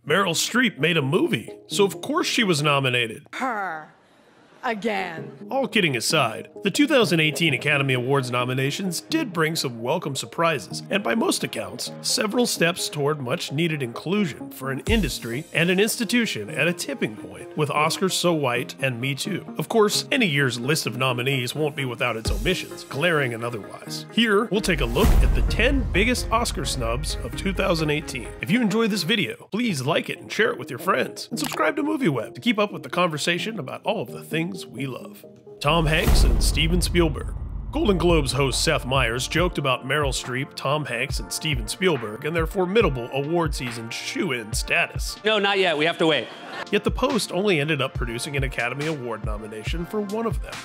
Meryl Streep made a movie, so of course she was nominated. Her. Again. All kidding aside, the 2018 Academy Awards nominations did bring some welcome surprises, and by most accounts, several steps toward much needed inclusion for an industry and an institution at a tipping point, with Oscars So White and Me Too. Of course, any year's list of nominees won't be without its omissions, glaring and otherwise. Here, we'll take a look at the 10 biggest Oscar snubs of 2018. If you enjoyed this video, please like it and share it with your friends, and subscribe to MovieWeb to keep up with the conversation about all of the things we love. Tom Hanks and Steven Spielberg. Golden Globes host Seth Meyers joked about Meryl Streep, Tom Hanks, and Steven Spielberg and their formidable award season shoe-in status. No, not yet. We have to wait. Yet the Post only ended up producing an Academy Award nomination for one of them.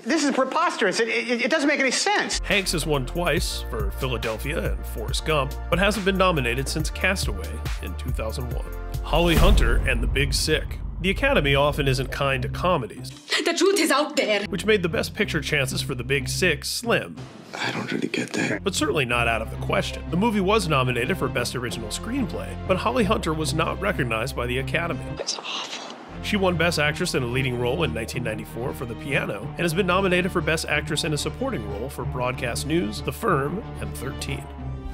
This is preposterous. It doesn't make any sense. Hanks has won twice for Philadelphia and Forrest Gump, but hasn't been nominated since Castaway in 2001. Holly Hunter and The Big Sick. The Academy often isn't kind to comedies. The truth is out there. Which made the Best Picture chances for The Big Sick slim. I don't really get that. But certainly not out of the question. The movie was nominated for Best Original Screenplay, but Holly Hunter was not recognized by the Academy. That's awful. She won Best Actress in a Leading Role in 1994 for The Piano, and has been nominated for Best Actress in a Supporting Role for Broadcast News, The Firm, and 13.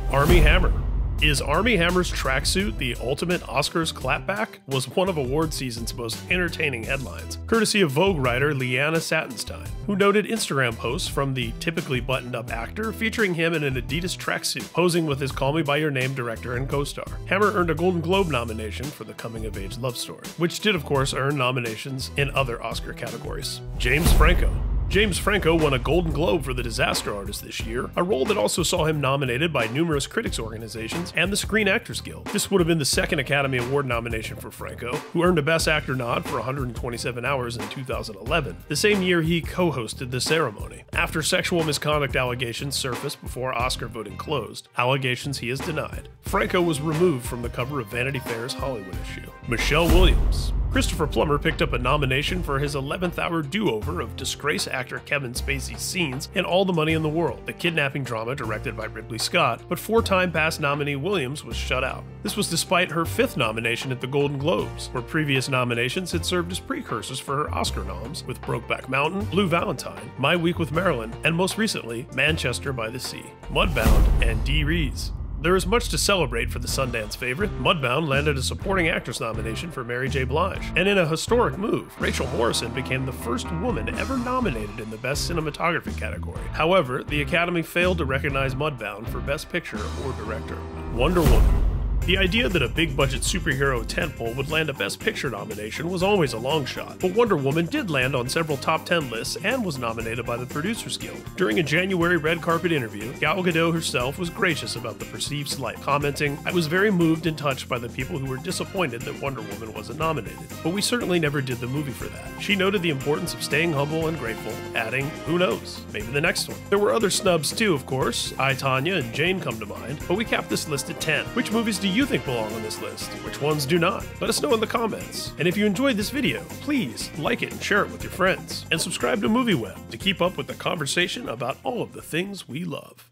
Armie Hammer. Is Armie Hammer's tracksuit the ultimate Oscars clapback? Was one of award season's most entertaining headlines, courtesy of Vogue writer Leanna Satinstein, who noted Instagram posts from the typically buttoned-up actor featuring him in an Adidas tracksuit, posing with his Call Me By Your Name director and co-star. Hammer earned a Golden Globe nomination for the coming-of-age love story, which did of course earn nominations in other Oscar categories. James Franco. James Franco won a Golden Globe for The Disaster Artist this year, a role that also saw him nominated by numerous critics organizations and the Screen Actors Guild. This would have been the second Academy Award nomination for Franco, who earned a Best Actor nod for 127 Hours in 2011, the same year he co-hosted the ceremony. After sexual misconduct allegations surfaced before Oscar voting closed, allegations he has denied, Franco was removed from the cover of Vanity Fair's Hollywood issue. Michelle Williams. Christopher Plummer picked up a nomination for his 11th hour do-over of disgraced actor Kevin Spacey's scenes in All the Money in the World, the kidnapping drama directed by Ridley Scott, but four-time past nominee Williams was shut out. This was despite her 5th nomination at the Golden Globes, where previous nominations had served as precursors for her Oscar noms with Brokeback Mountain, Blue Valentine, My Week with Marilyn, and most recently, Manchester by the Sea, Mudbound, and Dee Rees. There is much to celebrate for the Sundance favorite. Mudbound landed a Supporting Actress nomination for Mary J. Blige, and in a historic move, Rachel Morrison became the first woman ever nominated in the Best Cinematography category. However, the Academy failed to recognize Mudbound for Best Picture or Director. Wonder Woman. The idea that a big-budget superhero tentpole would land a Best Picture nomination was always a long shot, but Wonder Woman did land on several top 10 lists and was nominated by the Producers Guild. During a January red carpet interview, Gal Gadot herself was gracious about the perceived slight, commenting, "I was very moved and touched by the people who were disappointed that Wonder Woman wasn't nominated, but we certainly never did the movie for that." She noted the importance of staying humble and grateful, adding, "Who knows, maybe the next one." There were other snubs too, of course. I, Tonya, and Jane come to mind, but we capped this list at 10. Which movies do you think belong on this list? Which ones do not? Let us know in the comments. And if you enjoyed this video, please like it and share it with your friends. And subscribe to MovieWeb to keep up with the conversation about all of the things we love.